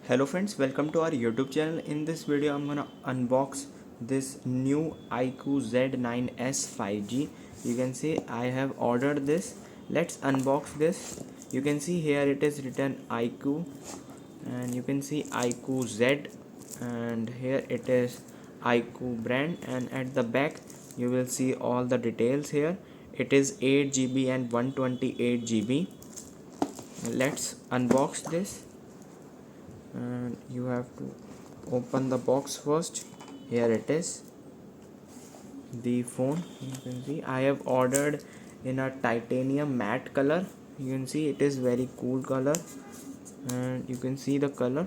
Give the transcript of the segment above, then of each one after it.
Hello friends, welcome to our YouTube channel. In this video I'm gonna unbox this new IQOO Z9S 5G. You can see I have ordered this. Let's unbox this. You can see here it is written IQOO and you can see IQOO Z, and here it is IQOO brand, and at the back you will see all the details here. It is 8 GB and 128 GB. Let's unbox this, and you have to open the box first. Here it is, the phone. You can see I have ordered in a titanium matte color. You can see it is very cool color, and you can see the color,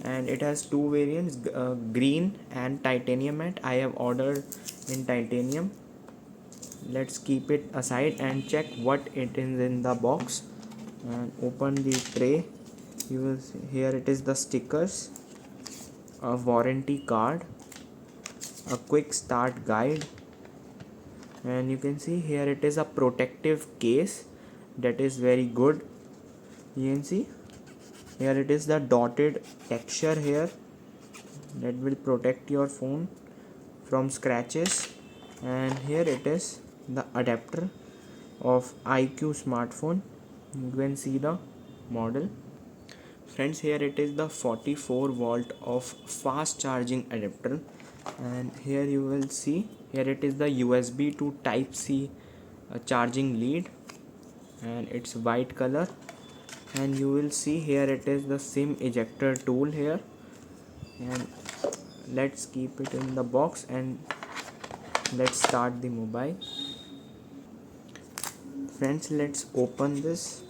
and it has two variants, green and titanium matte. I have ordered in titanium. Let's keep it aside and check what it is in the box, and open the tray. You will see here it is the stickers, a warranty card, a quick start guide, and you can see here it is a protective case that is very good. You can see here it is the dotted texture here that will protect your phone from scratches, and here it is the adapter of IQOO smartphone. You can see the model. Friends, here it is the 44 volt of fast charging adapter, and here you will see here it is the USB to type C charging lead, and it's white color, and you will see here it is the SIM ejector tool here. And let's keep it in the box and let's start the mobile. Friends, let's open this.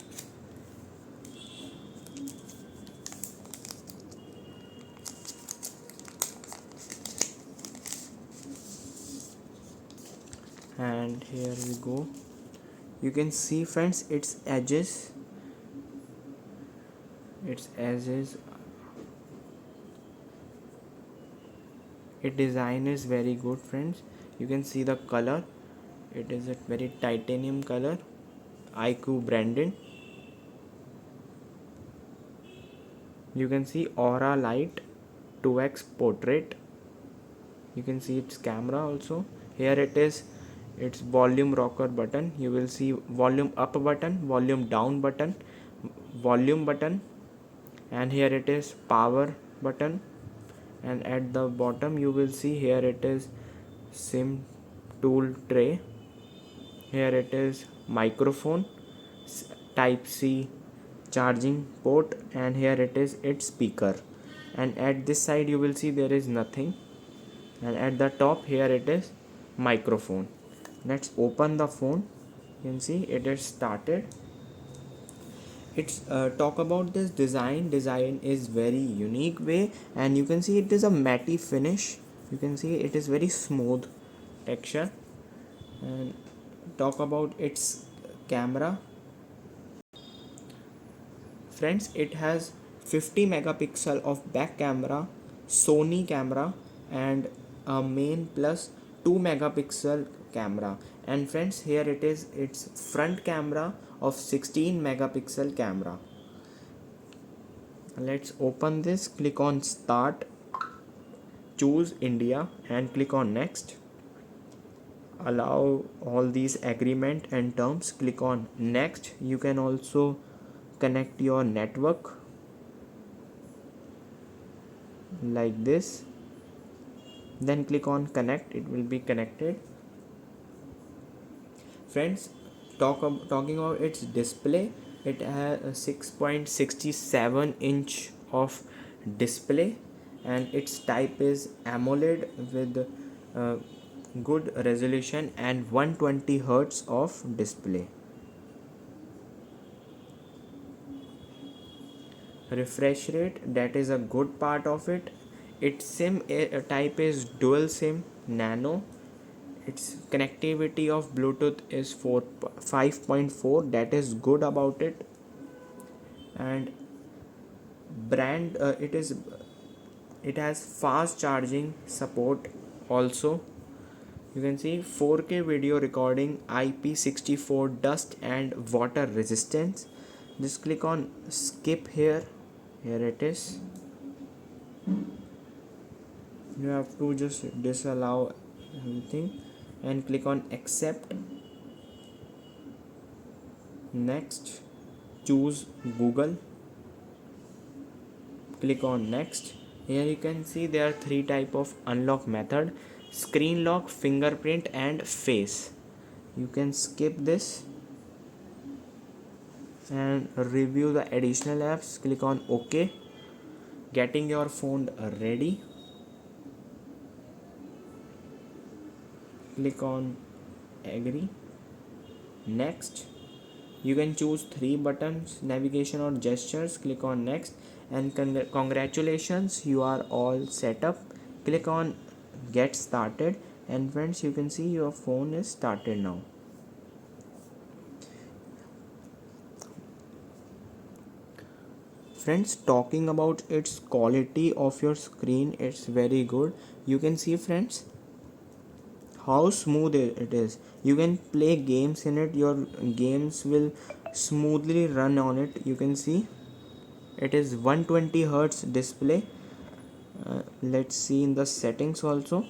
And here we go. You can see friends, its edges its design is very good friends. You can see the color, it is a very titanium color, IQOO branded. You can see aura light 2x portrait. You can see its camera also. Here it is its volume rocker button. You will see volume up button, volume down button, volume button, and here it is power button. And at the bottom you will see here it is SIM tool tray. Here it is microphone, type C charging port, and here it is its speaker. And at this side you will see there is nothing, and at the top here it is microphone. Let's open the phone. You can see it is started. It's talk about this design is very unique way, and you can see it is a matte finish. You can see it is very smooth texture. And talk about its camera. Friends, it has 50 megapixel of back camera, Sony camera, and a main plus 2 megapixel camera. And friends, here it is its front camera of 16 megapixel camera. Let's open this. Click on start, choose India, and click on next. Allow all these agreement and terms. Click on next. You can also connect your network like this, then click on connect. It will be connected. Friends, talking about its display, it has a 6.67 inch of display, and its type is AMOLED with good resolution and 120 hertz of display. Refresh rate, that is a good part of it. Its SIM type is dual SIM nano. Its connectivity of Bluetooth is 5.4, that is good about it. And brand it has fast charging support also. You can see 4K video recording, IP64 dust and water resistance, Just click on skip here. Here it is. You have to just disallow everything and click on accept. Next, choose Google. Click on next. Here you can see there are three type of unlock method: screen lock, fingerprint and face. You can skip this and review the additional apps. Click on OK. Getting your phone ready. Click on agree. Next, you can choose three buttons: navigation or gestures. Click on next and congratulations, you are all set up. Click on get started and friends, you can see your phone is started now. Friends, talking about its quality of your screen, it's very good. You can see friends how smooth it is. You can play games in it. Your games will smoothly run on it. You can see it is 120 hertz display. Let's see in the settings also.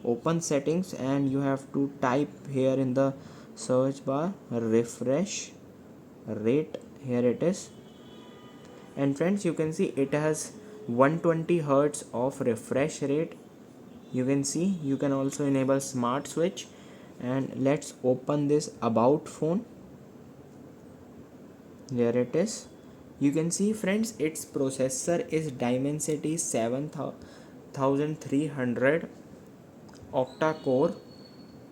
Open settings and you have to type here in the search bar refresh rate. Here it is. And friends, you can see it has 120 hertz of refresh rate. You can see you can also enable smart switch. And let's open this about phone. There it is. You can see friends, its processor is Dimensity 7300 octa core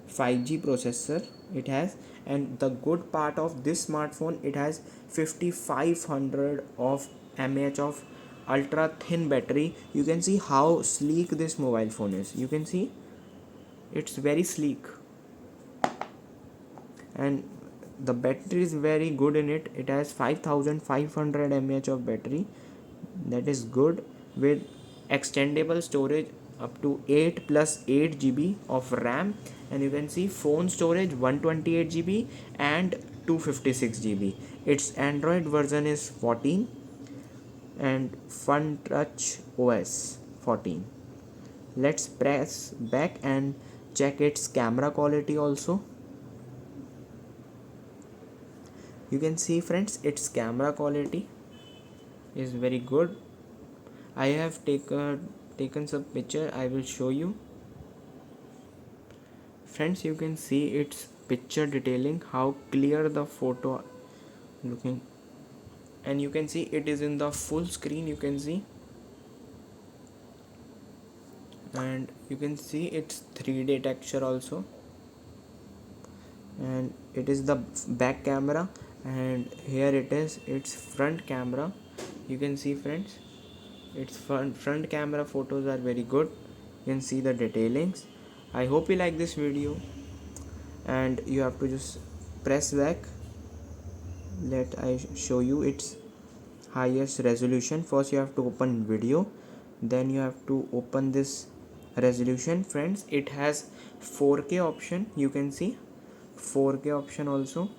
5G processor it has. And the good part of this smartphone, it has 5500 of mAh of ultra thin battery. You can see how sleek this mobile phone is. You can see it's very sleek and the battery is very good in it. It has 5500 mAh of battery. That is good, with extendable storage up to 8 plus 8 GB of RAM. And you can see phone storage 128 GB and 256 GB. Its Android version is 14 and Fun Touch OS 14. Let's press back and check its camera quality also. You can see friends, its camera quality is very good. I have taken some picture. I will show you. Friends, you can see its picture detailing, how clear the photo looking. And you can see it is in the full screen. You can see, and you can see its 3D texture also. And it is the back camera, and here it is its front camera. You can see friends, its front camera photos are very good. You can see the detailings. I hope you like this video, and you have to just press back. Let I show you its highest resolution. First you have to open video, then you have to open this resolution. Friends, it has 4K option. You can see 4K option also.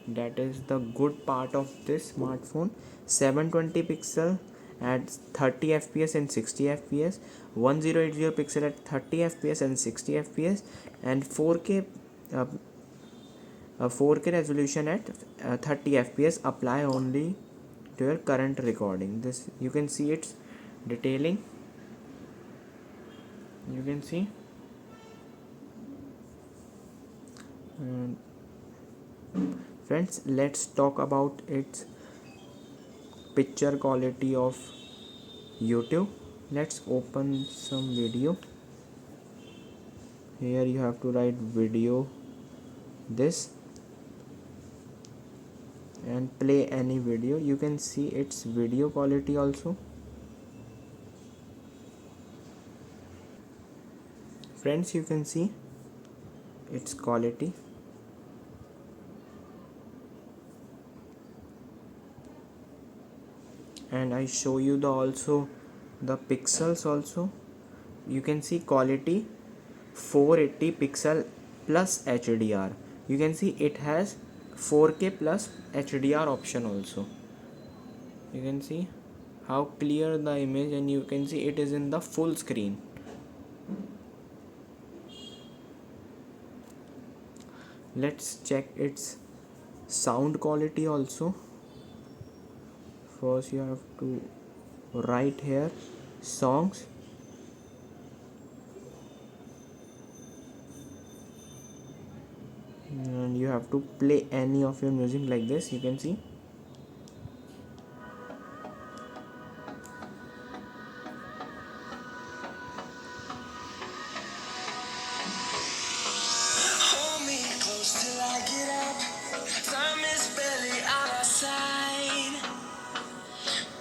That is the good part of this smartphone. 720 pixel at 30 fps and 60 fps, 1080 pixel at 30 fps and 60 fps, and 4K 4K resolution at 30 fps. Apply only to your current recording. This you can see its detailing. You can see, and friends, let's talk about its picture quality of YouTube. Let's open some video. Here you have to write video this and play any video. You can see its video quality also. Friends, you can see its quality. And I show you the also the pixels also. You can see quality 480 pixel plus HDR. You can see it has 4K plus HDR option also. You can see how clear the image, and you can see it is in the full screen. Let's check its sound quality also. First you have to write here songs, and you have to play any of your music like this. You can see Hold me close till I get up. Time is barely on our side.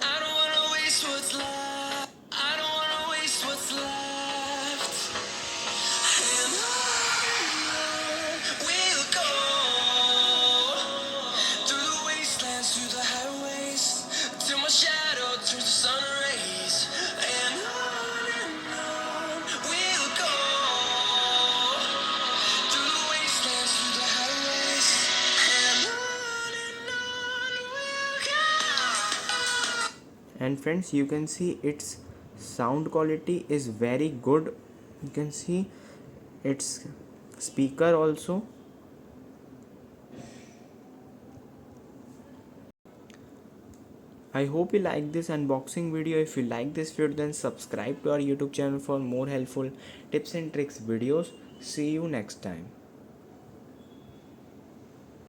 I don't wanna waste what's left. I don't wanna waste what's left. And on we'll go through the wastelands, through the highways, till my shadow turns to sun rays. And on we'll go through the wastelands, through the highways, and on we'll go. and friends, you can see its sound quality is very good. You can see its speaker also. I hope you like this unboxing video. If you like this video, then subscribe to our YouTube channel for more helpful tips and tricks videos. See you next time.